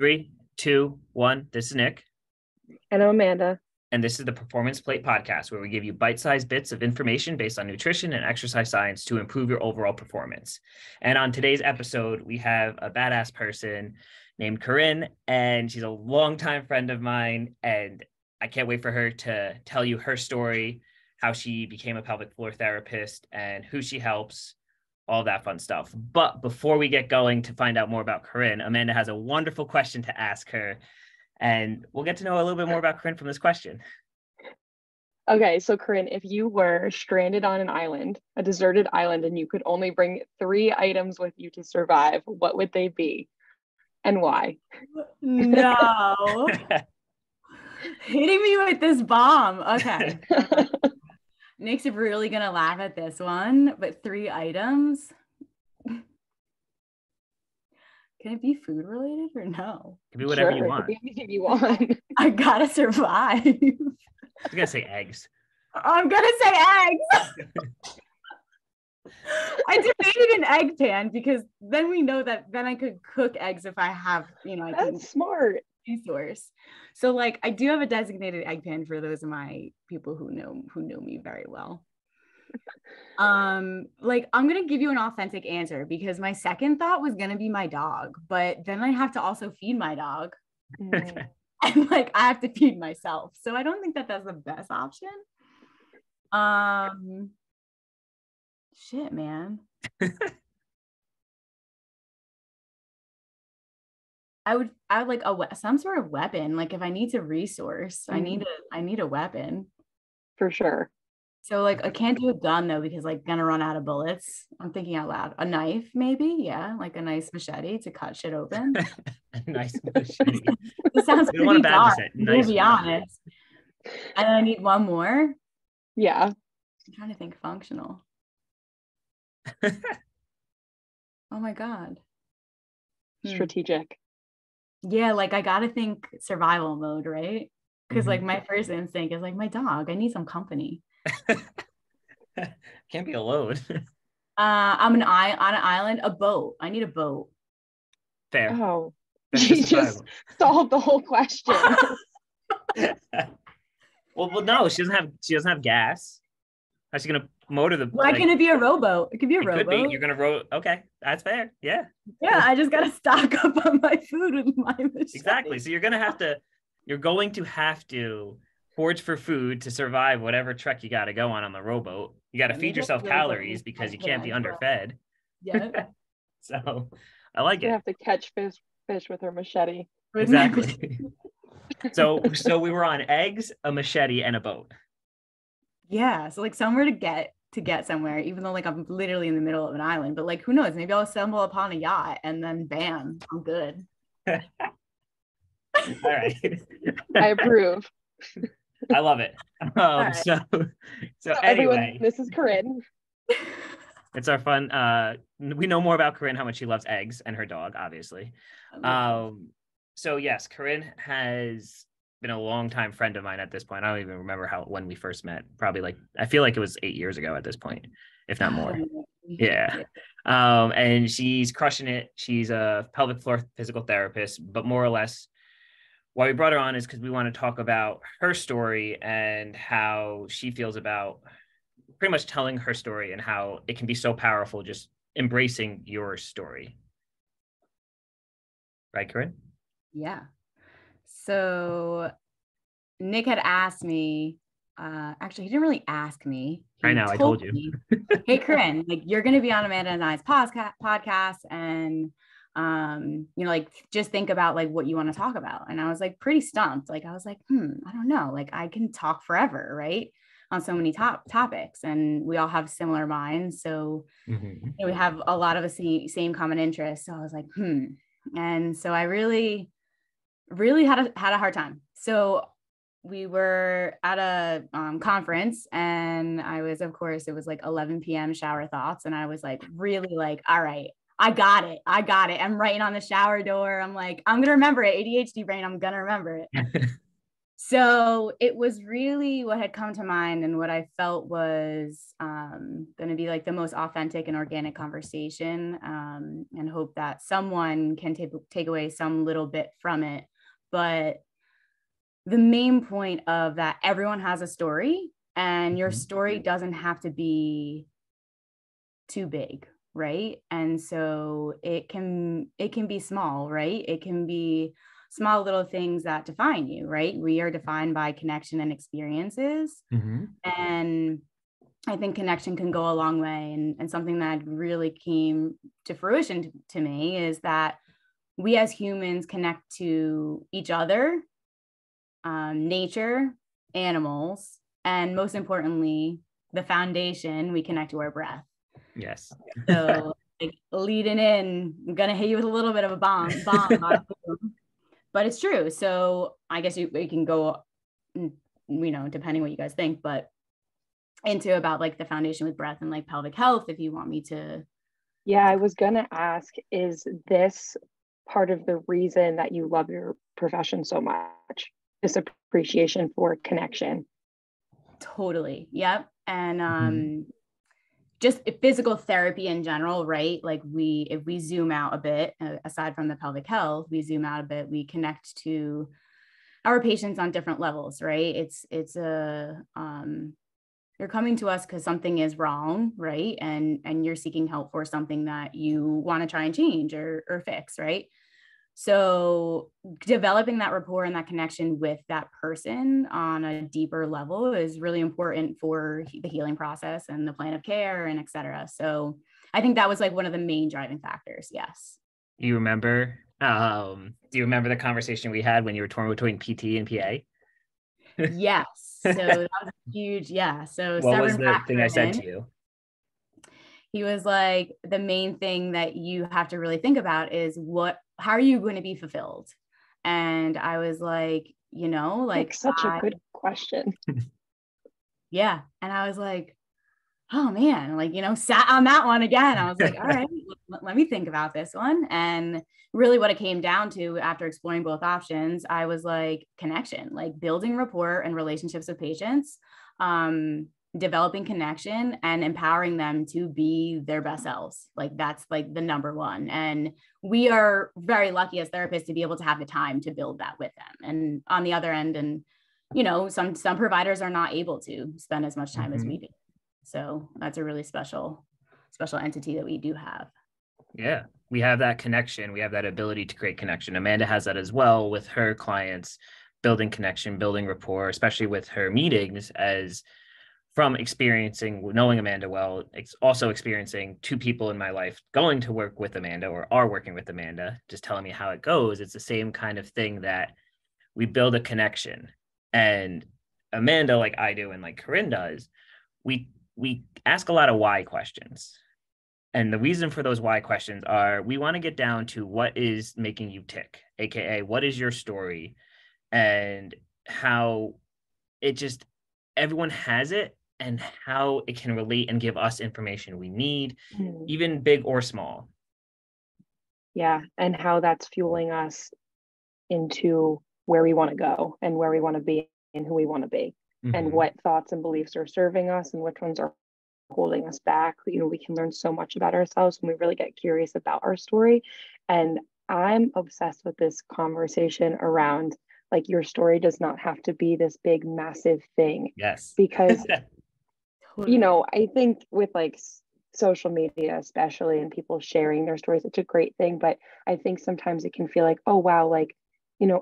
Three, two, one. This is Nick. And I'm Amanda. And this is the Performance Plate Podcast, where we give you bite-sized bits of information based on nutrition and exercise science to improve your overall performance. And on today's episode, we have a badass person named Corinne, and she's a longtime friend of mine. And I can't wait for her to tell you her story, how she became a pelvic floor therapist, and who she helps, all that fun stuff. But before we get going to find out more about Corinne, Amanda has a wonderful question to ask her. And we'll get to know a little bit more about Corinne from this question. Okay, so Corinne, if you were stranded on an island, a deserted island, and you could only bring 3 items with you to survive, what would they be and why? No. Hitting me with this bomb. Okay. Nick's really going to laugh at this one, but 3 items. Can it be food related or no? It can be whatever you want. It can be anything you want. I gotta survive. You gotta say eggs. I'm gonna say eggs. I debated an egg pan because then we know that then I could cook eggs if I have, I can. That's smart. Resource. So I do have a designated egg pan for those of my people who know me very well. I'm gonna give you an authentic answer because my second thought was gonna be my dog, but then I have to also feed my dog. And I have to feed myself. So I don't think that that's the best option. Shit, man. I would like some sort of weapon. Like if I need to resource, I need a weapon. For sure. So I can't do a gun though, because gonna run out of bullets. I'm thinking out loud. A knife, maybe. Yeah. Like a nice machete to cut shit open. A nice machete. It sounds pretty dark, to be honest. And I need one more. Yeah. I'm trying to think functional. Oh my God. Strategic. Yeah, I gotta think survival mode, right? Because my first instinct is my dog. I need some company. Can't be alone. I'm on an island. A boat. I need a boat. Fair. Oh, you just solved the whole question. well, no, she doesn't have gas. How's she gonna motor the? Why can't it be a rowboat? It could be a rowboat. You're gonna row. Okay, that's fair. Yeah. Yeah, I just gotta stock up on my food with my machete. Exactly. So you're going to have to forage for food to survive whatever trek you got to go on the rowboat. You got to feed yourself calories because you can't be underfed. Yeah. So I like it. You have to catch fish with her machete. Exactly. So we were on eggs, a machete, and a boat. Yeah. So somewhere to get somewhere, even though I'm literally in the middle of an island, but who knows, maybe I'll stumble upon a yacht and then bam, I'm good. All right. I approve. I love it. Right. So everyone, anyway, this is Corinne. It's our fun. We know more about Corinne, how much she loves eggs and her dog, obviously. So yes, Corinne has been a longtime friend of mine at this point. I don't even remember when we first met. Probably I feel like it was 8 years ago at this point, if not more. Yeah. And she's crushing it. She's a pelvic floor physical therapist, but more or less why we brought her on is because we want to talk about her story and how she feels about pretty much telling her story and how it can be so powerful, just embracing your story. Right, Corinne? Yeah. So Nick had asked me, actually, he didn't really ask me. I know, I told you. Hey, Corinne, you're going to be on Amanda and I's podcast and, just think about what you want to talk about. And I was pretty stumped. I was I don't know. I can talk forever, right? On so many topics, and we all have similar minds. So we have a lot of the same common interests. So I was and so I really had a hard time. So we were at a conference, and I was, of course, it was 11 p.m. shower thoughts, and I was really all right, I got it. I'm writing on the shower door. I'm I'm gonna remember it. ADHD brain, I'm gonna remember it. So it was really what had come to mind and what I felt was going to be like the most authentic and organic conversation, and hope that someone can take away some little bit from it. But the main point of that, everyone has a story, and your story doesn't have to be too big, right? And so it can be small, right? It can be small little things that define you, right? We are defined by connection and experiences. And I think connection can go a long way. And something that really came to fruition to me is that we as humans connect to each other, nature, animals, and most importantly, the foundation, we connect to our breath. Yes. So like, leading in, I'm gonna hit you with a little bit of a bomb, but it's true. So I guess we can go, depending what you guys think, but into about like the foundation with breath and like pelvic health, if you want me to. Yeah, I was gonna ask, is this part of the reason that you love your profession so much? This appreciation for connection? Totally. Yep. And just physical therapy in general, right? Like if we zoom out a bit, aside from the pelvic health, we zoom out a bit, we connect to our patients on different levels, right? It's a, you're coming to us because something is wrong, right? And you're seeking help for something that you want to try and change or fix, right? So developing that rapport and that connection with that person on a deeper level is really important for the healing process and the plan of care and et cetera. So I think that was like one of the main driving factors. Yes. You remember, do you remember the conversation we had when you were torn between PT and PA? Yes. So that was huge. Yeah. So what was the thing I said to you? He was like, the main thing that you have to really think about is how are you going to be fulfilled? And I was like, like such a good question. Yeah. And I was like, oh man, like, sat on that one again. I was like, all right, let me think about this one. And really what it came down to after exploring both options, I was like connection, like building rapport and relationships with patients, developing connection and empowering them to be their best selves. Like that's like the number one. And we are very lucky as therapists to be able to have the time to build that with them. And on the other end, and some providers are not able to spend as much time as we do. So that's a really special entity that we do have. Yeah, we have that connection. We have that ability to create connection. Amanda has that as well with her clients, building connection, building rapport, especially with her meetings, as from knowing Amanda well, also experiencing two people in my life going to work with Amanda or are working with Amanda, just telling me how it goes. It's the same kind of thing that we build a connection. And Amanda, like I do and like Corinne does, we ask a lot of why questions. And the reason for those why questions are we want to get down to what is making you tick, AKA what is your story, and how everyone has it and how it can relate and give us information we need, even big or small. Yeah, and how that's fueling us into where we want to go and where we want to be and who we want to be, and what thoughts and beliefs are serving us and which ones are holding us back. We can learn so much about ourselves when we really get curious about our story. And I'm obsessed with this conversation around like your story does not have to be this big, massive thing. Yes. Because, I think with like social media, especially, and people sharing their stories, it's a great thing. But I think sometimes it can feel like, oh, wow, like,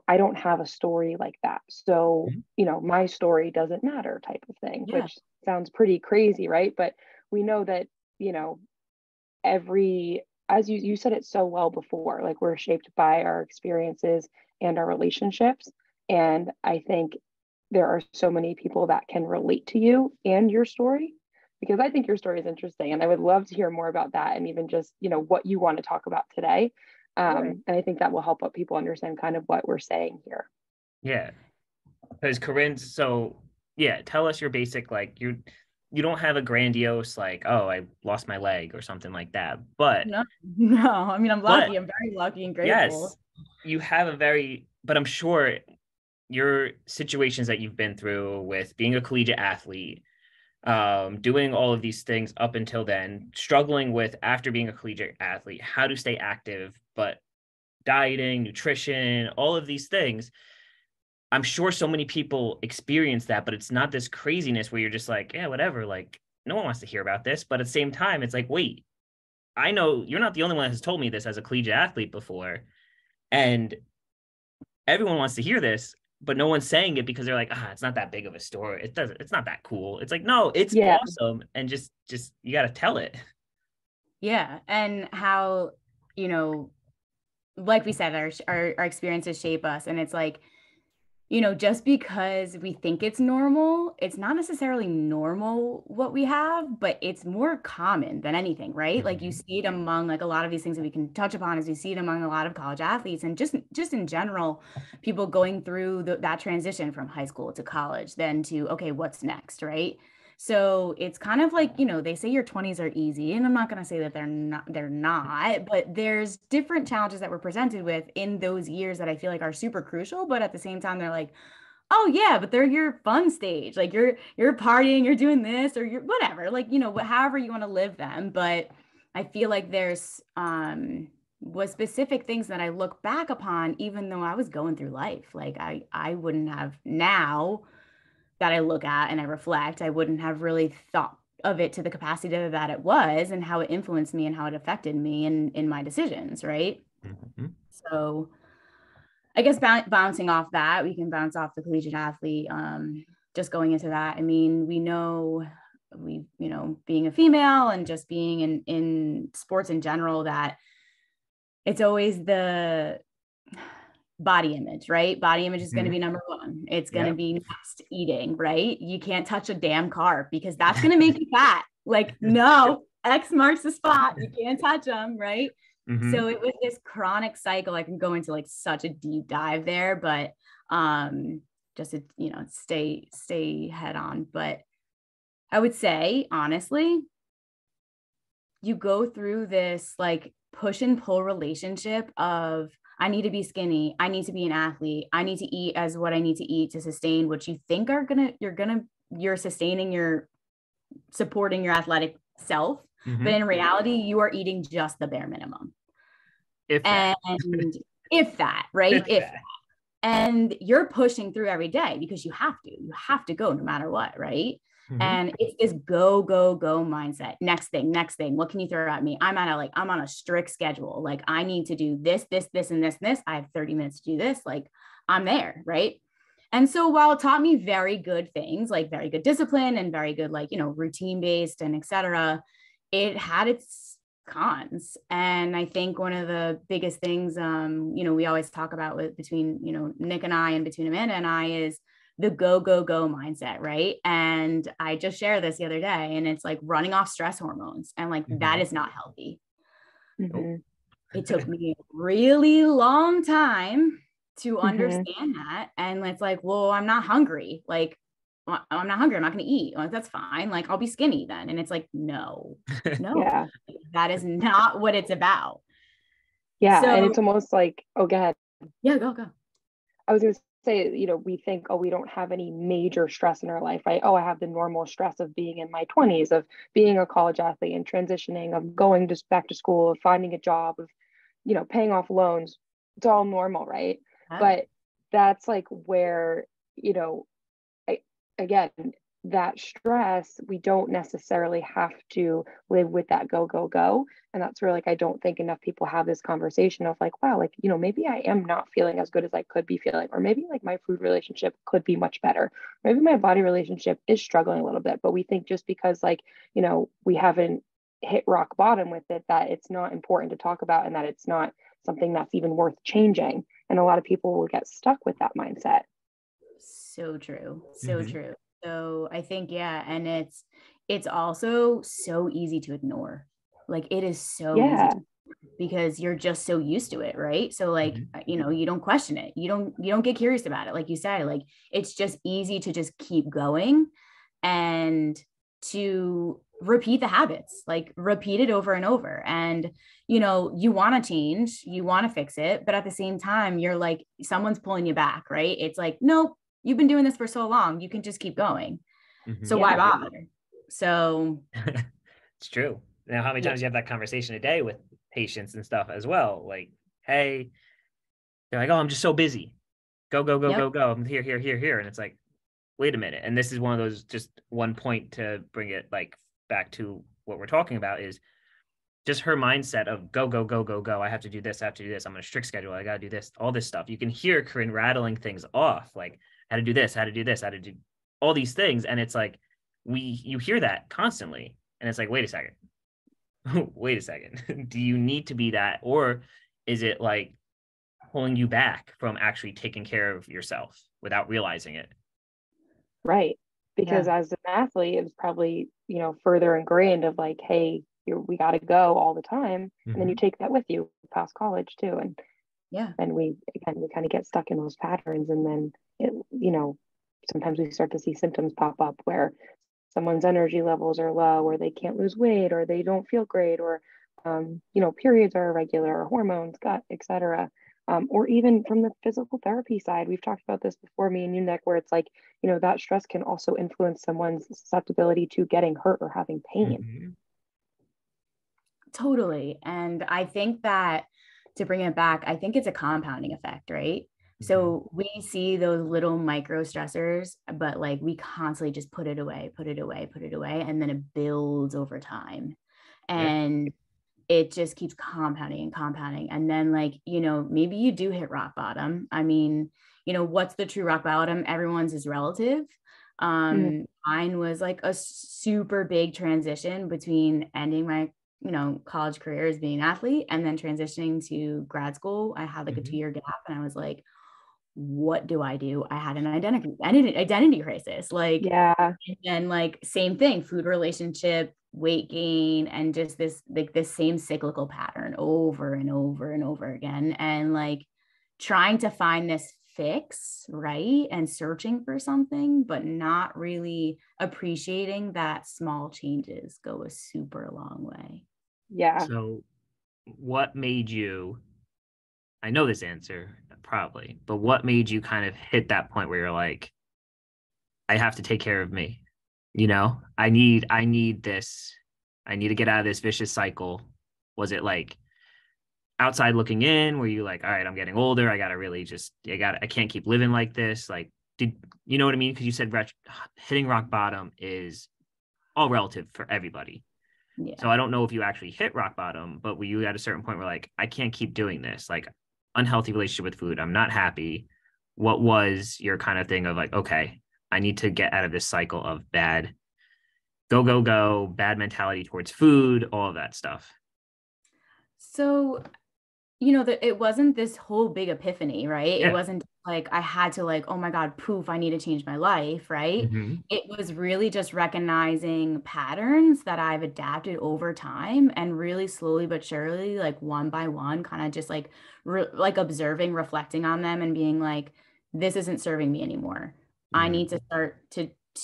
I don't have a story like that. So, my story doesn't matter type of thing, which sounds pretty crazy, right? But we know that, as you said it so well before, like we're shaped by our experiences and our relationships. And I think there are so many people that can relate to you and your story, because I think your story is interesting. And I would love to hear more about that and even just, what you want to talk about today. And I think that will help people understand kind of what we're saying here. Yeah. Because Corinne, tell us your basic, like you don't have a grandiose, like, oh, I lost my leg or something like that. But no, I mean, I'm lucky. I'm very lucky and grateful. Yes, you have but I'm sure your situations that you've been through with being a collegiate athlete, doing all of these things up until then, struggling with after being a collegiate athlete, how to stay active, but dieting, nutrition, all of these things. I'm sure so many people experience that, but it's not this craziness where you're just like, yeah, whatever. Like, no one wants to hear about this. But at the same time, it's like, wait, I know you're not the only one that has told me this as a collegiate athlete before. And everyone wants to hear this, but no one's saying it because they're like, it's not that big of a story. It's not that cool. It's like, no, it's awesome. And just you got to tell it. Yeah. And how, like we said, our experiences shape us. And it's like, just because we think it's normal, it's not necessarily normal what we have, but it's more common than anything, right? Like you see it among like a lot of these things that we can touch upon, as we see it among a lot of college athletes, and just in general, people going through that transition from high school to college, then to, okay, what's next, right? So it's kind of like, they say your 20s are easy, and I'm not going to say that they're not, but there's different challenges that we're presented with in those years that I feel like are super crucial. But at the same time, they're like, oh yeah, but they're your fun stage. Like you're partying, you're doing this, or you're whatever, like, however you want to live them. But I feel like there's, was specific things that I look back upon, even though I was going through life. Like I wouldn't have, now that I look at and I reflect, I wouldn't have really thought of it to the capacity that it was, and how it influenced me and how it affected me in my decisions, right? Mm-hmm. So I guess bouncing off that, we can bounce off the collegiate athlete, just going into that. I mean, we know, being a female and just being in sports in general, that it's always the body image, right? Body image is going to be number one. It's going to be next, eating, right? You can't touch a damn carb because that's going to make you fat. Like, no, X marks the spot. You can't touch them, right? Mm-hmm. So it was this chronic cycle. I can go into like such a deep dive there, but just to, stay head on. But I would say, honestly, you go through this like push and pull relationship of, I need to be skinny, I need to be an athlete, I need to eat as what I need to eat to sustain what you think you're sustaining, you're supporting your athletic self. Mm-hmm. But in reality, you are eating just the bare minimum. If that, right? If that. And you're pushing through every day because you have to go no matter what, right? Mm-hmm. And it's this go, go, go mindset. Next thing. What can you throw at me? I'm on a strict schedule. Like I need to do this, and this. I have 30 minutes to do this. Like I'm there. Right. And so while it taught me very good things, like very good discipline and very good, like, routine based and et cetera, it had its cons. And I think one of the biggest things, we always talk about between Nick and I, and between Amanda and I, is the go, go, go mindset. Right. And I just shared this the other day, and it's like running off stress hormones, and like, mm-hmm. that is not healthy. Mm-hmm. It took me a really long time to understand that. And it's like, well, I'm not hungry. Like, I'm not hungry. I'm not going to eat. Like, that's fine. Like, I'll be skinny then. And it's like, no, yeah. That is not what it's about. Yeah. So, and it's almost like, go ahead. Yeah, go. I was going to say, we think, we don't have any major stress in our life, right? I have the normal stress of being in my 20s, of being a college athlete and transitioning, of going just back to school, of finding a job, of, paying off loans. It's all normal, right? Yeah. But that's like where, again, that stress, we don't necessarily have to live with that go, go, go. And that's where, like, I don't think enough people have this conversation of like, wow, like, maybe I am not feeling as good as I could be feeling, or maybe like my food relationship could be much better. Maybe my body relationship is struggling a little bit, but we think just because, like, we haven't hit rock bottom with it, that it's not important to talk about, and that it's not something that's even worth changing. And a lot of people will get stuck with that mindset. So true. So mm-hmm. true. So I think, yeah. And it's also so easy to ignore. Like, it is so easy because you're just so used to it. Right. So like, mm-hmm. You don't question it. You don't get curious about it. Like you said, like, it's just easy to just keep going and to repeat the habits, like repeat it over and over. And, you know, you want to change, you want to fix it, but at the same time, you're like, someone's pulling you back, right? It's like, nope, you've been doing this for so long, you can just keep going. So why bother? So it's true. Now, how many times you have that conversation a day with patients and stuff as well? Like, hey, they're like, oh, I'm just so busy. Go, go, go, go, go. I'm here, here, here, here. And it's like, wait a minute. And this is one of those, just one point to bring it like back to what we're talking about is just her mindset of go, go, go, go, go. I have to do this. I have to do this. I'm on a strict schedule. I got to do this, all this stuff. You can hear Corinne rattling things off, like how to do this, how to do this, how to do all these things. And it's like, you hear that constantly. And it's like, wait a second. Wait a second. Do you need to be that? Or is it like pulling you back from actually taking care of yourself without realizing it? Right. Because as an athlete, it was probably, you know, further ingrained of like, hey, we got to go all the time. And then you take that with you past college too. And then we kind of get stuck in those patterns. And then, you know, sometimes we start to see symptoms pop up where someone's energy levels are low, or they can't lose weight, or they don't feel great, or, you know, periods are irregular, or hormones, gut, etc. Or even from the physical therapy side, we've talked about this before, me and you, Nick, where it's like, you know, that stress can also influence someone's susceptibility to getting hurt or having pain. Totally. And I think that, to bring it back, I think it's a compounding effect, right? So we see those little micro stressors, but like we constantly just put it away, put it away, put it away. And then it builds over time. And it just keeps compounding and compounding. And then, like, you know, maybe you do hit rock bottom. I mean, you know, what's the true rock bottom? Everyone's is relative. Mine was like a super big transition between ending my, you know, college career as being an athlete and then transitioning to grad school. I had like a 2-year gap, and I was like, what do I do? I had an identity crisis. Like, and like same thing, food relationship, weight gain, and just this like this same cyclical pattern over and over and over again. And like trying to find this fix, right? And searching for something, but not really appreciating that small changes go a super long way. So what made you, I know this answer probably, but what made you kind of hit that point where you're like, I have to take care of me? You know, I need this. I need to get out of this vicious cycle. Was it like outside looking in? Were you like, all right, I'm getting older. I can't keep living like this. Like, did you know what I mean? Because you said hitting rock bottom is all relative for everybody. So I don't know if you actually hit rock bottom, but were you at a certain point where like, I can't keep doing this, like unhealthy relationship with food, I'm not happy. What was your kind of thing of like, okay, I need to get out of this cycle of bad, go, bad mentality towards food, all of that stuff? So, you know, that it wasn't this whole big epiphany, right? It wasn't like I had to like, oh my God, poof, I need to change my life, right? It was really just recognizing patterns that I've adapted over time, and really slowly but surely, like one by one, kind of just like like observing, reflecting on them, and being like, this isn't serving me anymore. I need to start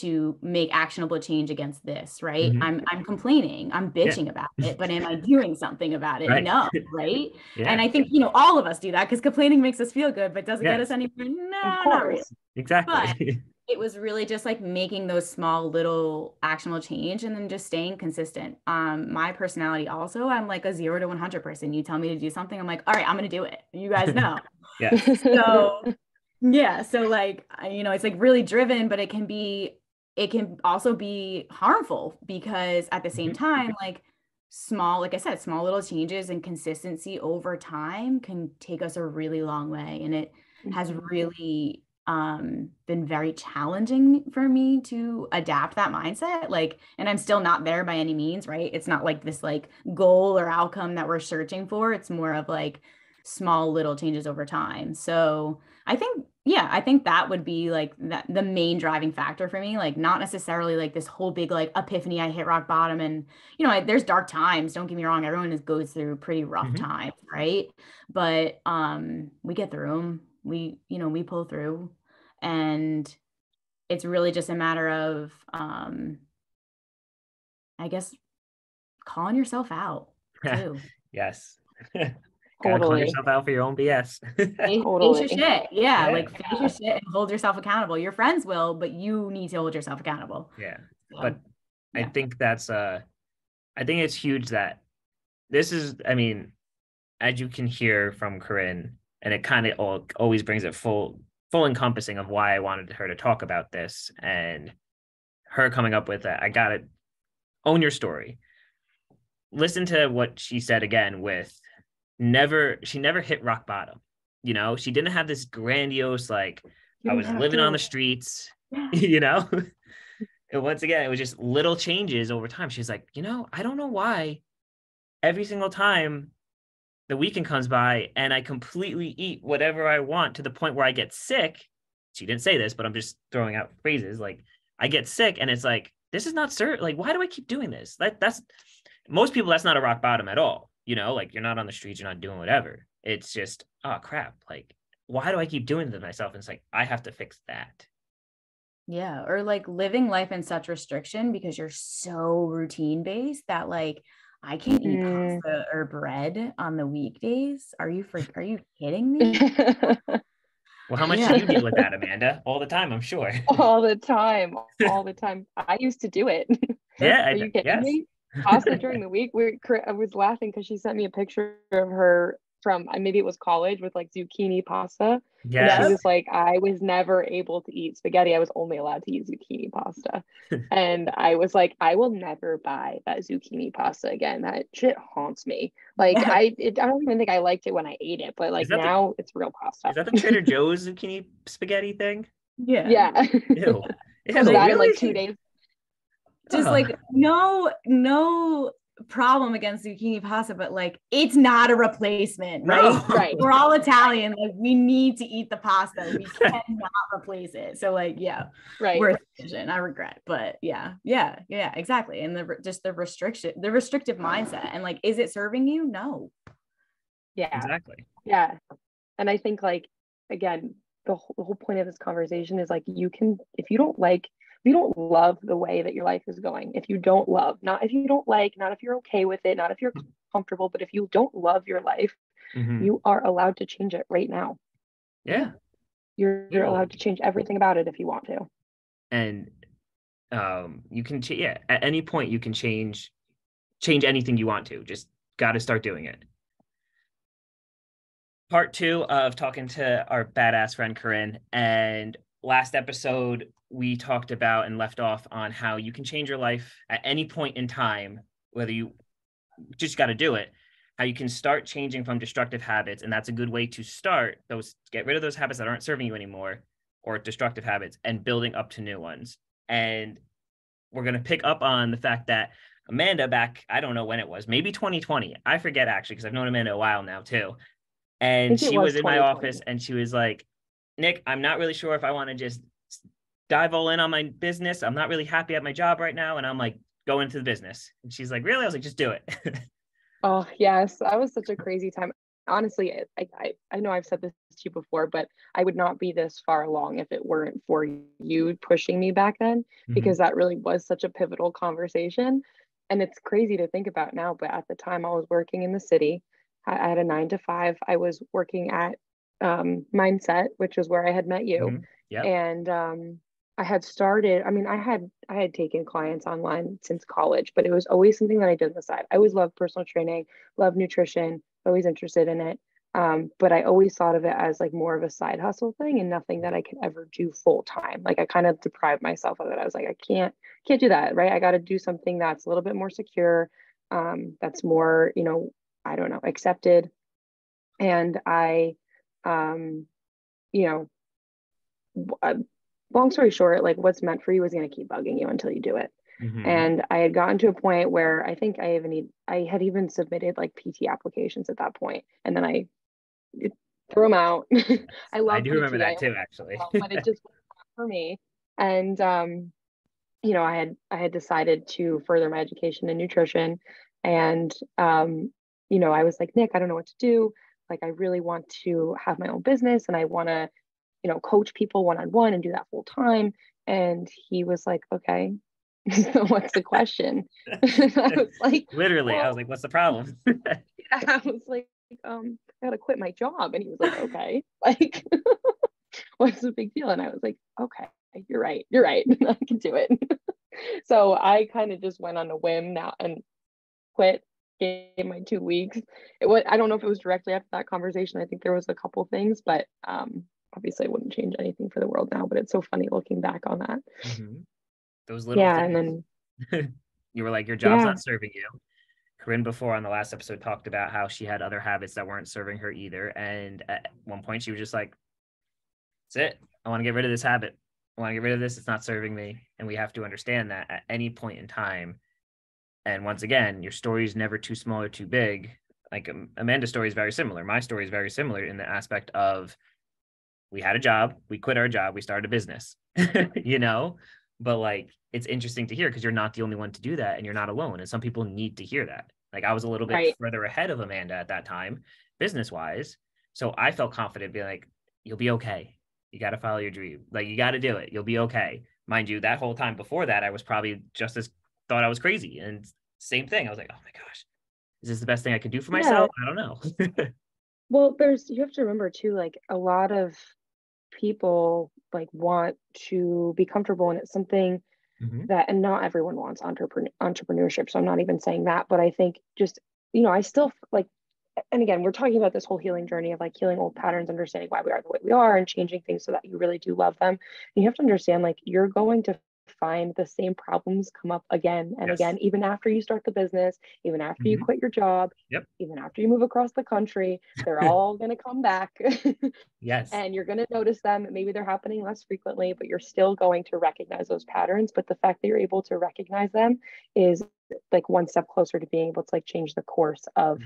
to make actionable change against this, right? I'm complaining, I'm bitching about it, but am I doing something about it? No, right? And I think, you know, all of us do that because complaining makes us feel good, but does it get us anywhere? No, not really. Exactly. But it was really just like making those small little actionable change and then just staying consistent. My personality also, I'm like a 0 to 100 person. You tell me to do something, I'm like, all right, I'm going to do it. You guys know. So like, you know, it's like really driven, but it can also be harmful, because at the same time, like like I said, small little changes and consistency over time can take us a really long way. And it has really been very challenging for me to adapt that mindset. Like, and I'm still not there by any means, right? It's not like this like goal or outcome that we're searching for. It's more of like small little changes over time. So I think that would be like that, the main driving factor for me, like not necessarily like this whole big like epiphany, I hit rock bottom. And, you know, there's dark times, don't get me wrong. Everyone goes through pretty rough times, right? But we get through them. We pull through, and it's really just a matter of I guess calling yourself out too. Yes. Gotta call Totally. yourself out for your own BS. Face your shit. Yeah, Yeah. like face your shit and hold yourself accountable. Your friends will, but you need to hold yourself accountable. Yeah. So, But I yeah. think that's I think it's huge that this is, I mean, as you can hear from Corinne, and it kind of always brings it full encompassing of why I wanted her to talk about this, and her coming up with that. I got to own your story. Listen to what she said again with she never hit rock bottom. You know, she didn't have this grandiose, like, You I don't was have living to. on the streets, Yeah. you know? And once again, it was just little changes over time. She's like, you know, I don't know why every single time the weekend comes by and I completely eat whatever I want to the point where I get sick. She didn't say this, but I'm just throwing out phrases like I get sick and it's like, this is not like, why do I keep doing this? That's most people, that's not a rock bottom at all. You know, like you're not on the streets, you're not doing whatever. It's just, oh crap. Like, why do I keep doing this to myself? And it's like, I have to fix that. Yeah. Or like living life in such restriction because you're so routine based that like I can't eat pasta or bread on the weekdays. Are you kidding me? Well, how much do you deal with that, Amanda? All the time, I'm sure. All the time. I used to do it. Yeah. Are you kidding Yes. me? Pasta during the week. I was laughing because she sent me a picture of her from maybe it was college with like zucchini pasta. And she Yes. was like, I was never able to eat spaghetti. I was only allowed to eat zucchini pasta. And I was like, I will never buy that zucchini pasta again. That shit haunts me. Like Yeah. I don't even think I liked it when I ate it, but like now it's real pasta. Is that the Trader Joe's zucchini spaghetti thing? Yeah. Yeah. Ew. Comes Ew, back in really? like 2 days. Just like no problem against zucchini pasta, but like it's not a replacement, right? No. Right. We're all Italian. Like we need to eat the pasta. We cannot replace it. So like, yeah, Right. worth decision. I regret, but yeah, exactly. And the restrictive mindset, and like, is it serving you? No. Yeah. Exactly. Yeah. And I think like, again, the whole point of this conversation is like, if you don't love the way that your life is going, if you don't love, not if you don't like, not if you're okay with it, not if you're comfortable, but if you don't love your life, you are allowed to change it right now. Yeah. You're allowed to change everything about it if you want to. And you can at any point you can change anything you want to. Just got to start doing it. Part 2 of talking to our badass friend Corinne. And last episode we talked about and left off on how you can change your life at any point in time, whether you just got to do it, how you can start changing from destructive habits. And that's a good way to start get rid of those habits that aren't serving you anymore, or destructive habits, and building up to new ones. And we're going to pick up on the fact that Amanda back, I don't know when it was, maybe 2020. I forget actually, because I've known Amanda a while now too. And she was in my office and she was like, Nick, I'm not really sure if I want to just dive all in on my business. I'm not really happy at my job right now. And I'm like, go into the business. And she's like, really? I was like, just do it. Oh, yes. That was such a crazy time. Honestly, I know I've said this to you before, but I would not be this far along if it weren't for you pushing me back then, because that really was such a pivotal conversation. And it's crazy to think about now, but at the time I was working in the city. I had a 9 to 5. I was working at Mindset, which is where I had met you. Yep. And I had started, I had taken clients online since college, but it was always something that I did on the side. I always loved personal training, loved nutrition, always interested in it. But I always thought of it as like more of a side hustle thing and nothing that I could ever do full time. Like I kind of deprived myself of it. I was like, I can't do that, right? I got to do something that's a little bit more secure, that's more, I don't know, accepted. And I, long story short, like what's meant for you is going to keep bugging you until you do it. And I had gotten to a point where I think I had even submitted like PT applications at that point, and then I threw them out. I do remember that too, actually. But it just wasn't for me. And I had decided to further my education in nutrition, and I was like, Nick, I don't know what to do. Like, I really want to have my own business, and I want to, coach people one-on-one and do that full time. And he was like, okay, So what's the question? I was like, literally, well, I was like, what's the problem? I was like, I gotta quit my job. And he was like, okay, like, what's the big deal? And I was like, okay, you're right. I can do it. So I kind of just went on a whim now and quit, gave my 2 weeks. I don't know if it was directly after that conversation. I think there was a couple things, but obviously I wouldn't change anything for the world now, but it's so funny looking back on that. Mm-hmm. Those little Yeah. things. And then, You were like, your job's yeah, not serving you. Corinne before on the last episode talked about how she had other habits that weren't serving her either. And at one point she was just like, that's it. I want to get rid of this habit. I want to get rid of this. It's not serving me. And we have to understand that at any point in time. And once again, your story is never too small or too big. Like Amanda's story is very similar. My story is very similar in the aspect of we had a job, we quit our job, we started a business, you know? But like, it's interesting to hear because you're not the only one to do that and you're not alone. And some people need to hear that. Like I was a little bit right. further ahead of Amanda at that time, business wise. So I felt confident being like, you'll be okay. You got to follow your dream. Like you got to do it. You'll be okay. Mind you, that whole time before that, I was probably just as thought I was crazy. And same thing. I was like, oh my gosh, is this the best thing I could do for myself? I don't know. Well, you have to remember too, like a lot of people like want to be comfortable, and it's something Mm-hmm. that, and not everyone wants entrepreneurship. So I'm not even saying that, but I think just, I still like, and again, we're talking about this whole healing journey of like healing old patterns, understanding why we are the way we are and changing things so that you really do love them. And you have to understand, like, you're going to find the same problems come up again and Yes. again, even after you start the business, even after you Mm-hmm. quit your job, Yep. even after you move across the country, they're all going to come back. Yes. And you're going to notice them. Maybe they're happening less frequently, but you're still going to recognize those patterns. But the fact that you're able to recognize them is like one step closer to being able to like change the course of,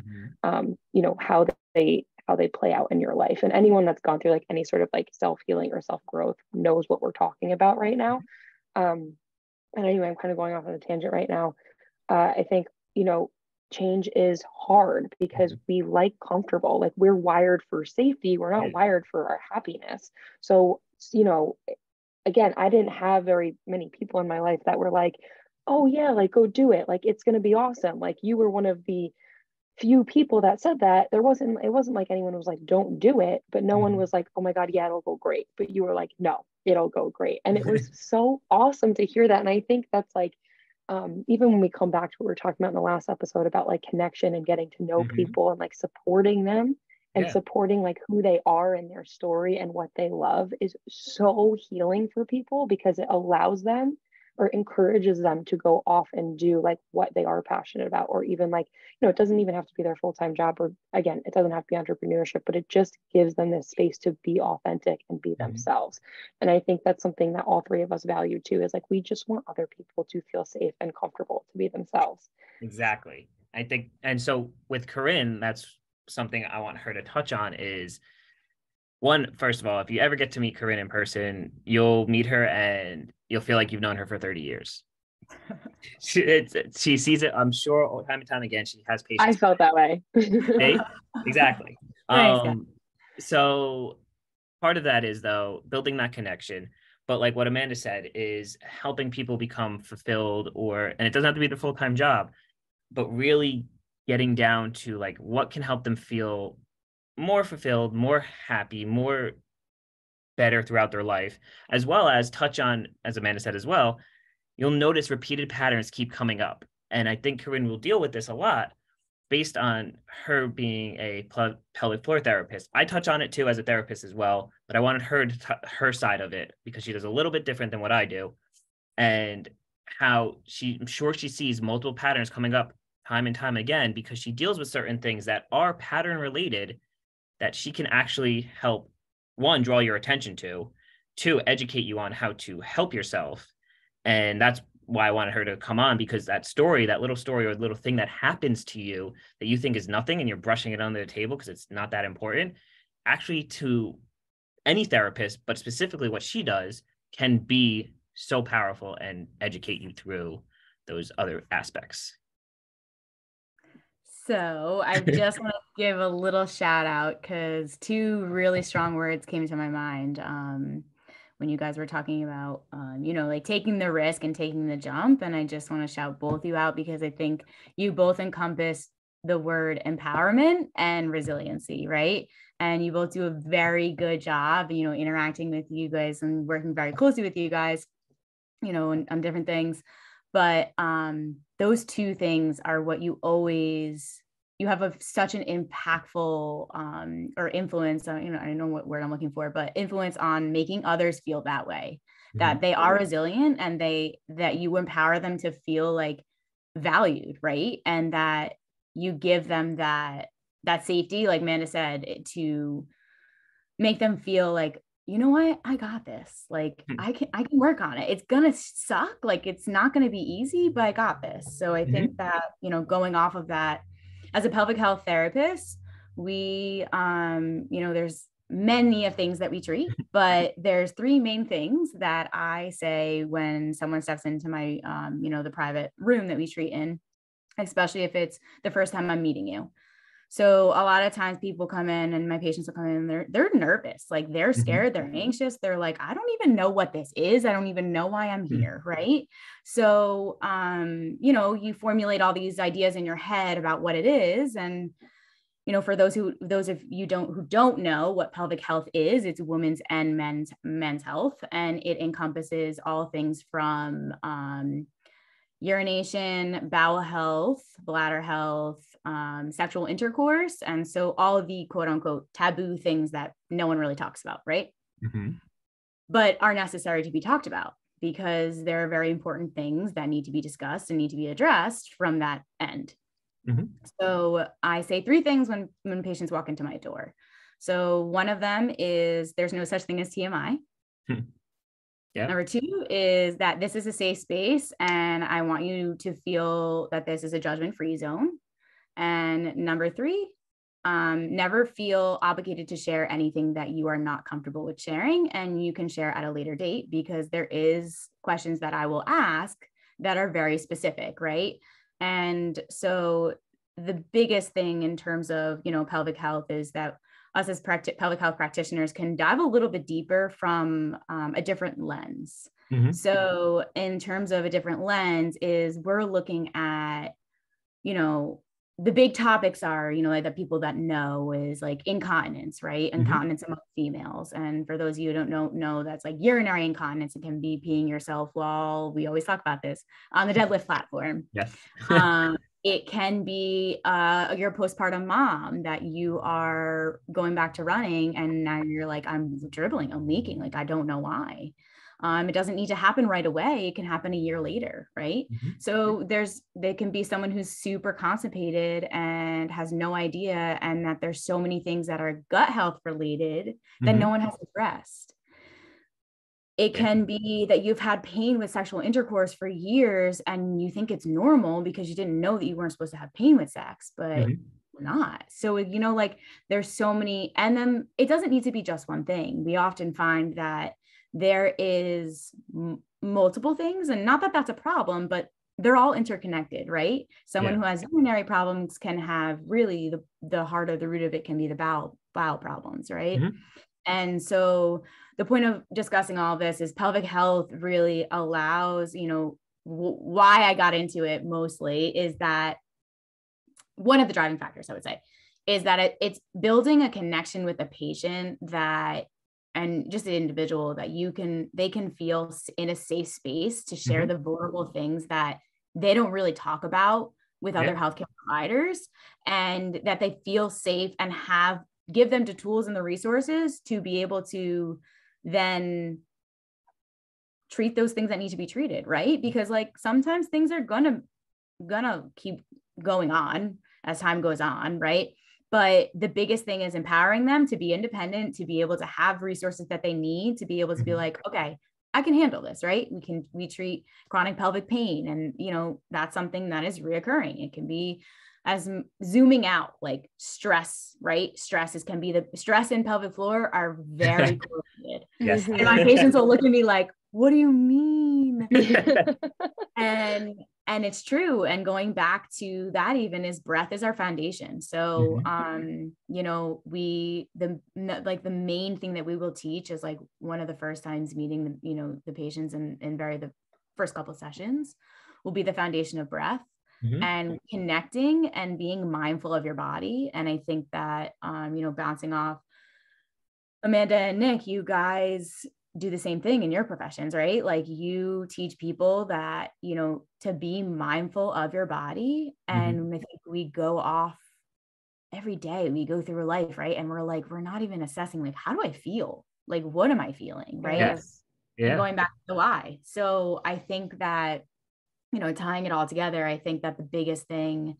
Mm-hmm. how they play out in your life. And anyone that's gone through like any sort of like self-healing or self-growth knows what we're talking about right now. And anyway, I'm kind of going off on a tangent right now. I think, change is hard because we like comfortable, like we're wired for safety. We're not wired for our happiness. So, again, I didn't have very many people in my life that were like, oh yeah, like go do it. Like, it's going to be awesome. Like you were one of the few people that said that. It wasn't like anyone was like, don't do it, but no one was like, oh my God, yeah, it'll go great. But you were like, no, it'll go great. And it was so awesome to hear that. And I think that's like, even when we come back to what we were talking about in the last episode about like connection and getting to know people and like supporting them and supporting like who they are and their story and what they love is so healing for people because it allows them or encourages them to go off and do like what they are passionate about, or even like, it doesn't even have to be their full-time job, or again, it doesn't have to be entrepreneurship, but it just gives them this space to be authentic and be themselves. And I think that's something that all three of us value too, is like, we just want other people to feel safe and comfortable to be themselves. Exactly. I think, and so with Corinne, that's something I want her to touch on is one, first of all, if you ever get to meet Corinne in person, you'll meet her and you'll feel like you've known her for 30 years. She sees it, I'm sure, time and time again. She has patience. I felt that way. Exactly. Nice, So part of that is, though, building that connection. But like what Amanda said is helping people become fulfilled, and it doesn't have to be their full-time job, but really getting down to like what can help them feel more fulfilled, more happy, more better throughout their life, as well as touch on, as Amanda said as well, you'll notice repeated patterns keep coming up. And I think Corinne will deal with this a lot based on her being a pelvic floor therapist. I touch on it too as a therapist as well, but I wanted her to her side of it because she does a little bit different than what I do. And how I'm sure she sees multiple patterns coming up time and time again because she deals with certain things that are pattern related that she can actually help, one, draw your attention to, two, educate you on how to help yourself. And that's why I wanted her to come on, because that story, that little story or little thing that happens to you that you think is nothing and you're brushing it under the table because it's not that important, actually to any therapist, but specifically what she does, can be so powerful and educate you through those other aspects. So I just want to give a little shout out because two really strong words came to my mind. when you guys were talking about, like taking the risk and taking the jump. And I just want to shout both you out because I think you both encompass the word empowerment and resiliency, right? And you both do a very good job, interacting with you guys and working very closely with you guys, on different things. But those two things are what you have such an impactful or influence on, I don't know what word I'm looking for, but influence on making others feel that way, that they are resilient and that you empower them to feel like valued, right? And that you give them that safety, like Amanda said, to make them feel like, you know what, I got this. Like I can work on it. It's going to suck. Like, it's not going to be easy, but I got this. So I think that, going off of that, as a pelvic health therapist, we, there's many of things that we treat, but there's three main things that I say when someone steps into my, the private room that we treat in, especially if it's the first time I'm meeting you. So a lot of times people come in and my patients will come in and they're nervous, like they're scared, they're anxious. They're like, I don't even know what this is. I don't even know why I'm here. Right. So, you formulate all these ideas in your head about what it is. And, for those of you who don't know what pelvic health is, it's women's and men's health. And it encompasses all things from, urination, bowel health, bladder health, sexual intercourse. And so all of the quote unquote taboo things that no one really talks about, right? But are necessary to be talked about because there are very important things that need to be discussed and need to be addressed from that end. So I say three things when patients walk into my door. So one of them is there's no such thing as TMI. Yeah. Number two is that this is a safe space and I want you to feel that this is a judgment-free zone. And number three, never feel obligated to share anything that you are not comfortable with sharing, and you can share at a later date because there is questions that I will ask that are very specific, right? And so the biggest thing in terms of, pelvic health is that us as pelvic health practitioners can dive a little bit deeper from a different lens. So in terms of a different lens is we're looking at, the big topics are, like the people that know is like incontinence, right? Incontinence among females. And for those of you who don't know, that's like urinary incontinence. It can be peeing yourself while we always talk about this on the deadlift platform. Yes. It can be your postpartum mom that you are going back to running and now you're like, I'm dribbling, I'm leaking, like I don't know why. It doesn't need to happen right away. It can happen a year later, right? So they can be someone who's super constipated and has no idea, and that there's so many things that are gut health related that no one has addressed. It can be that you've had pain with sexual intercourse for years and you think it's normal because you didn't know that you weren't supposed to have pain with sex, but you're not. So, like there's so many, and then it doesn't need to be just one thing. We often find that there is multiple things, and not that that's a problem, but they're all interconnected, right? Someone who has urinary problems can have really the heart of the root of it can be the bowel problems, right? And so the point of discussing all of this is pelvic health really allows, why I got into it mostly is that one of the driving factors, I would say, is that it's building a connection with a patient and just an individual that they can feel in a safe space to share the vulnerable things that they don't really talk about with other healthcare providers, and that they feel safe and give them the tools and the resources to be able to then treat those things that need to be treated, right? Because like sometimes things are gonna keep going on as time goes on, right? But the biggest thing is empowering them to be independent, to be able to have resources that they need, to be able to be like, okay, I can handle this, right? We treat chronic pelvic pain, and that's something that is reoccurring. It can be as zooming out, like stress, right? Stress and pelvic floor are very correlated. Yes. And my patients will look at me like, what do you mean? and And it's true. And going back to that, even, is breath is our foundation. So, you know, the main thing that we will teach is like one of the first times meeting the, you know, the patients in the first couple of sessions will be the foundation of breath and connecting and being mindful of your body. And I think that, you know, bouncing off Amanda and Nick, you guys do the same thing in your professions, right? Like you teach people that, you know, to be mindful of your body. And I think we go off every day, we go through life, right? And we're not even assessing, like, how do I feel? Like, what am I feeling? Right. Yes. Yeah. And going back to the why. So I think that, you know, tying it all together, I think that the biggest thing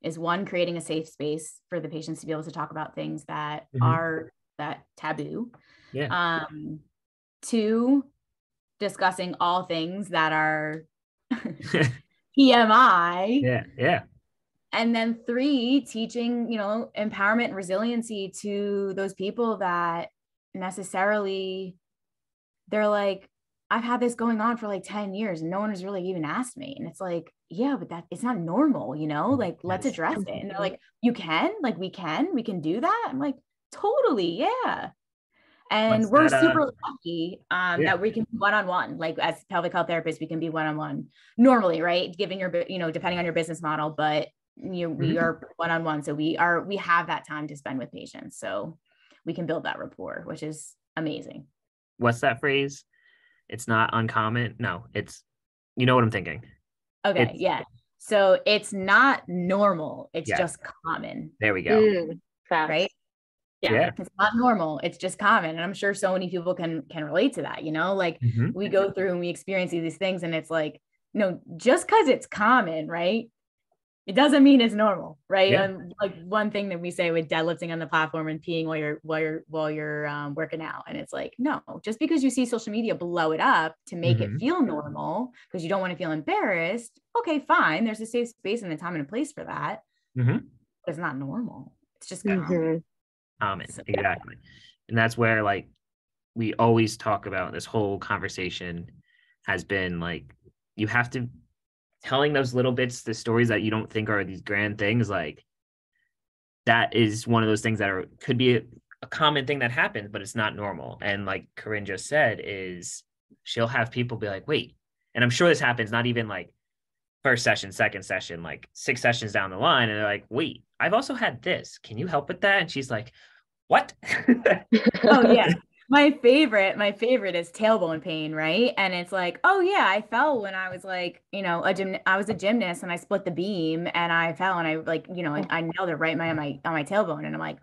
is one, creating a safe space for the patients to be able to talk about things that are that taboo. Yeah. Two, discussing all things that are PMI. Yeah. Yeah. And then three, teaching, you know, empowerment and resiliency to those people that necessarily, they're like, I've had this going on for like 10 years and no one has really even asked me. And it's like, yeah, but that it's not normal, you know, like, let's address it. And they're like, you can, like, we can do that. I'm like, totally. Yeah. And we're super lucky that we can be one-on-one, like as pelvic health therapists, we can be one-on-one normally, right? Giving your, you know, depending on your business model, but we are one-on-one. So we have that time to spend with patients. So we can build that rapport, which is amazing. What's that phrase? It's not uncommon. No, it's, you know what I'm thinking. Okay. Yeah. So it's not normal. It's just common. There we go. Right. Yeah. It's not normal. It's just common. And I'm sure so many people can relate to that, you know, like we go through and we experience these things and it's like, no, just because it's common, right? It doesn't mean it's normal, right? Yeah. Like one thing that we say with deadlifting on the platform and peeing while you're working out. And it's like, no, just because you see social media blow it up to make it feel normal because you don't want to feel embarrassed. Okay, fine. There's a safe space and a time and a place for that. But it's not normal. It's just common. Exactly. And that's where, like, we always talk about, this whole conversation has been like, you have to telling those little bits, the stories that you don't think are these grand things, like that is one of those things that could be a common thing that happens, but it's not normal. And like Corinne just said, is she'll have people be like, wait, and I'm sure this happens not even like first session, second session, like 6 sessions down the line, and they're like, wait, I've also had this, can you help with that? And she's like, what? Oh yeah. My favorite is tailbone pain, right? And it's like, oh yeah, I fell when I was like, you know, I was a gymnast and I split the beam and I fell and I like, you know, I nailed it right on my tailbone. And I'm like,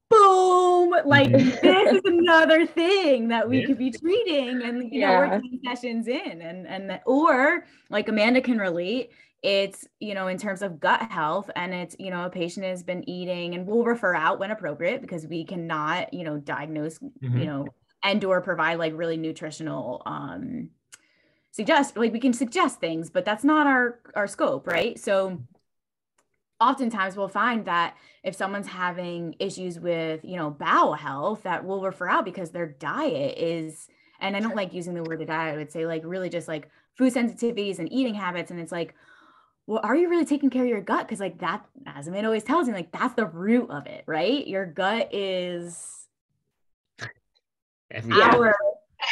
boom, like this is another thing that we could be treating and, you know, we're 10 sessions in and or like Amanda can relate. It's, you know, in terms of gut health, and it's, you know, a patient has been eating, and we'll refer out when appropriate because we cannot, you know, diagnose, you know, and or provide like really nutritional we can suggest things, but that's not our scope, right? So oftentimes we'll find that if someone's having issues with, you know, bowel health, that we'll refer out because their diet is, and I don't like using the word diet, I would say like really just like food sensitivities and eating habits. And it's like, well, are you really taking care of your gut? Because like that, as Amanda always tells me, like that's the root of it, right? Your gut is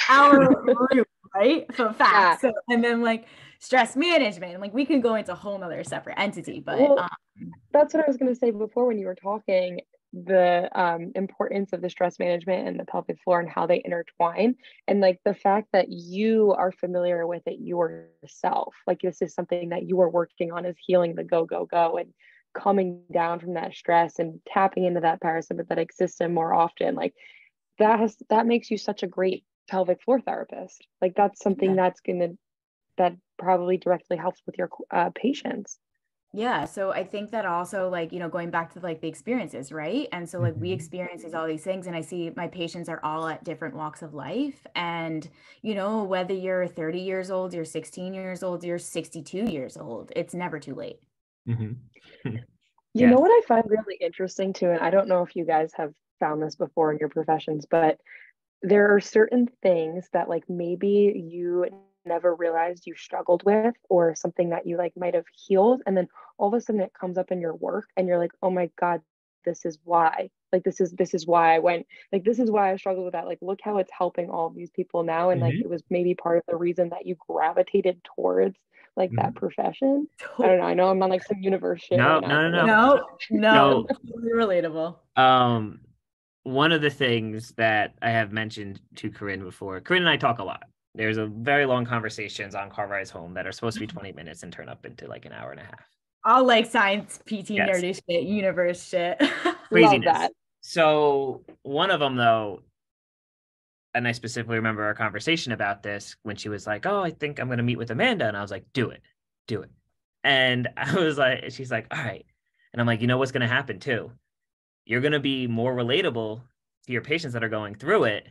our root, right? So facts. So, and then like stress management, and like we can go into a whole nother separate entity, but that's what I was going to say before when you were talking, the importance of the stress management and the pelvic floor and how they intertwine, and like the fact that you are familiar with it yourself, like this is something that you are working on, is healing the go and coming down from that stress and tapping into that parasympathetic system more often. Like that makes you such a great pelvic floor therapist. Like that's something that probably directly helps with your patients. Yeah. So I think that also, like, you know, going back to like the experiences, right? And so like we experience all these things, and I see my patients are all at different walks of life. And, you know, whether you're 30 years old, you're 16 years old, you're 62 years old, it's never too late. You know what I find really interesting too, and I don't know if you guys have found this before in your professions, but there are certain things that like maybe you never realized you struggled with, or something that you like might have healed, and then all of a sudden it comes up in your work and you're like, oh my God, this is why. Like this is why I went, like this is why I struggled with that. Like look how it's helping all of these people now. And like it was maybe part of the reason that you gravitated towards like that profession. I don't know. I know I'm on like some universe shit right now. No, totally relatable. One of the things that I have mentioned to Corinne before, Corinne and I talk a lot. There's a very long conversations on car rides home that are supposed to be 20 minutes and turn up into like an hour and a half. All like science, PT, nerdy shit, universe shit. Craziness. Love that. So one of them though, and I specifically remember our conversation about this when she was like, oh, I think I'm going to meet with Amanda. And I was like, do it. And I was like, she's like, all right. And I'm like, you know what's going to happen too? You're going to be more relatable to your patients that are going through it.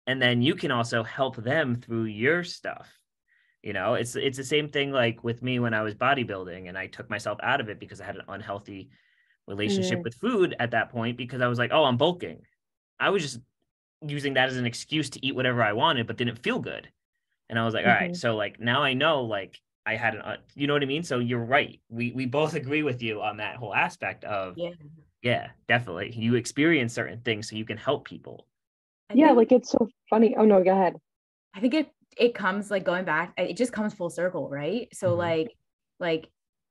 And then you can also help them through your stuff. You know, it's the same thing like with me when I was bodybuilding and I took myself out of it because I had an unhealthy relationship with food at that point, because I was like, oh, I'm bulking. I was just using that as an excuse to eat whatever I wanted, but didn't feel good. And I was like, all right, so like now I know, like I had you know what I mean? So you're right. We both agree with you on that whole aspect of, yeah, definitely. You experience certain things so you can help people. Like it's so funny. Oh no, go ahead. I think it comes like going back, it just comes full circle, right? So like,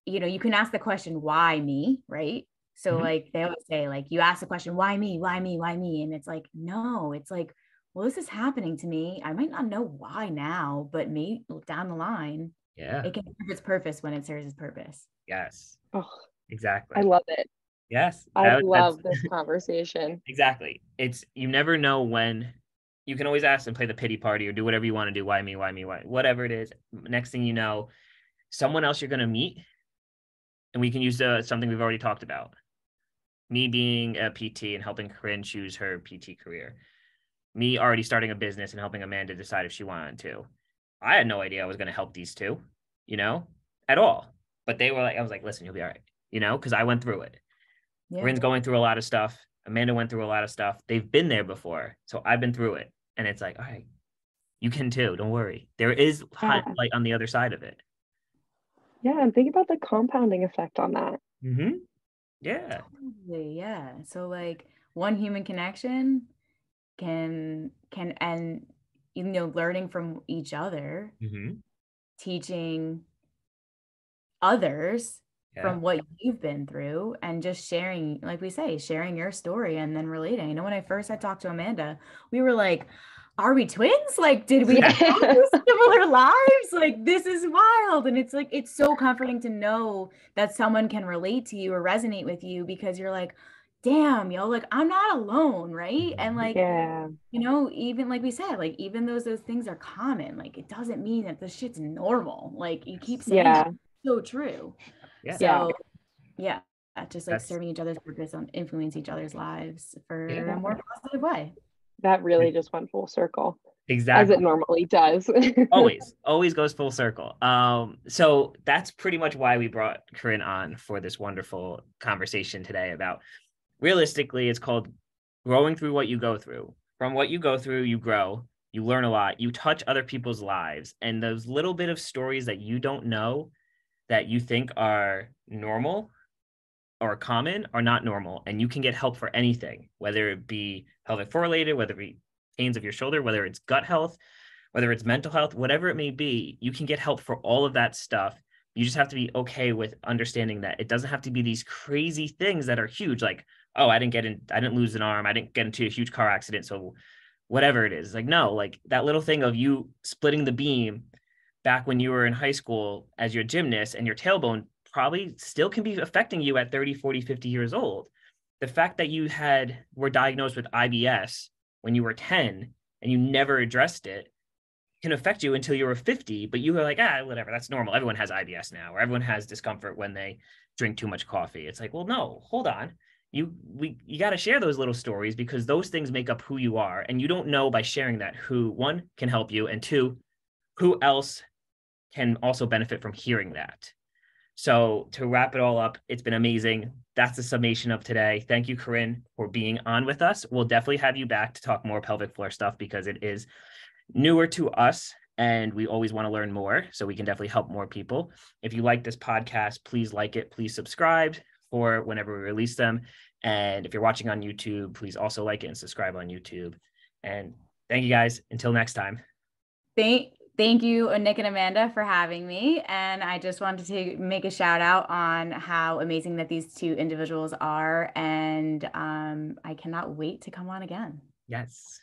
you know, you can ask the question, why me, right? So like they always say, like, you ask the question, why me? And it's like, no, it's like, well, this is happening to me. I might not know why now, but maybe down the line, it can serve its purpose when it serves its purpose. Yes. Oh, exactly. I love it. Yes. I love this conversation. Exactly. It's, you never know when. You can always ask and play the pity party or do whatever you want to do. Why me? Whatever it is. Next thing you know, someone else you're going to meet, and we can use something we've already talked about. Me being a PT and helping Corinne choose her PT career. Me already starting a business and helping Amanda decide if she wanted to. I had no idea I was going to help these two, you know, at all. But they were like, I was like, listen, you'll be all right, you know, because I went through it. Corinne's going through a lot of stuff. Amanda went through a lot of stuff. They've been there before. So I've been through it. And it's like, all right, you can too. Don't worry. There is light on the other side of it. Yeah. And think about the compounding effect on that. Yeah. Totally, yeah. So like one human connection can and you know, learning from each other, teaching others from what you've been through, and just sharing, like we say, sharing your story and then relating. You know, when I first had talked to Amanda, we were like, are we twins? Like, did we have similar lives? Like, this is wild. And it's like, it's so comforting to know that someone can relate to you or resonate with you, because you're like, damn, yo, like I'm not alone, right? And like, you know, even like we said, like even those things are common, like it doesn't mean that this shit's normal. Like you keep saying that. So true. So just like serving each other's purpose and influence each other's lives for a more positive way. That really just went full circle. Exactly. As it normally does. always goes full circle. So that's pretty much why we brought Corinne on for this wonderful conversation today about, realistically, it's called growing through what you go through. From what you go through, you grow, you learn a lot, you touch other people's lives, and those little bit of stories that you don't know that you think are normal or common are not normal, and you can get help for anything, whether it be pelvic floor related, whether it be pains of your shoulder, whether it's gut health, whether it's mental health, whatever it may be, you can get help for all of that stuff. You just have to be okay with understanding that it doesn't have to be these crazy things that are huge, like, oh, I didn't lose an arm, I didn't get into a huge car accident, so whatever it is. Like, no, like that little thing of you splitting the beam back when you were in high school as your gymnast, and your tailbone probably still can be affecting you at 30, 40, 50 years old. The fact that you were diagnosed with IBS when you were 10 and you never addressed it can affect you until you were 50, but you were like, whatever, that's normal. Everyone has IBS now, or everyone has discomfort when they drink too much coffee. It's like, well, no, hold on. You got to share those little stories, because those things make up who you are. And you don't know by sharing that who, one, can help you, and two, who else can also benefit from hearing that. So to wrap it all up, it's been amazing. That's the summation of today. Thank you, Corinne, for being on with us. We'll definitely have you back to talk more pelvic floor stuff, because it is newer to us, and we always want to learn more, so we can definitely help more people. If you like this podcast, please like it, please subscribe for whenever we release them. And if you're watching on YouTube, please also like it and subscribe on YouTube. And thank you guys. Until next time. Thank you, Nick and Amanda, for having me. And I just wanted to make a shout out on how amazing that these two individuals are. And I cannot wait to come on again. Yes.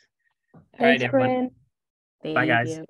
All Thanks, right, everyone. Corinne. Bye, guys. You.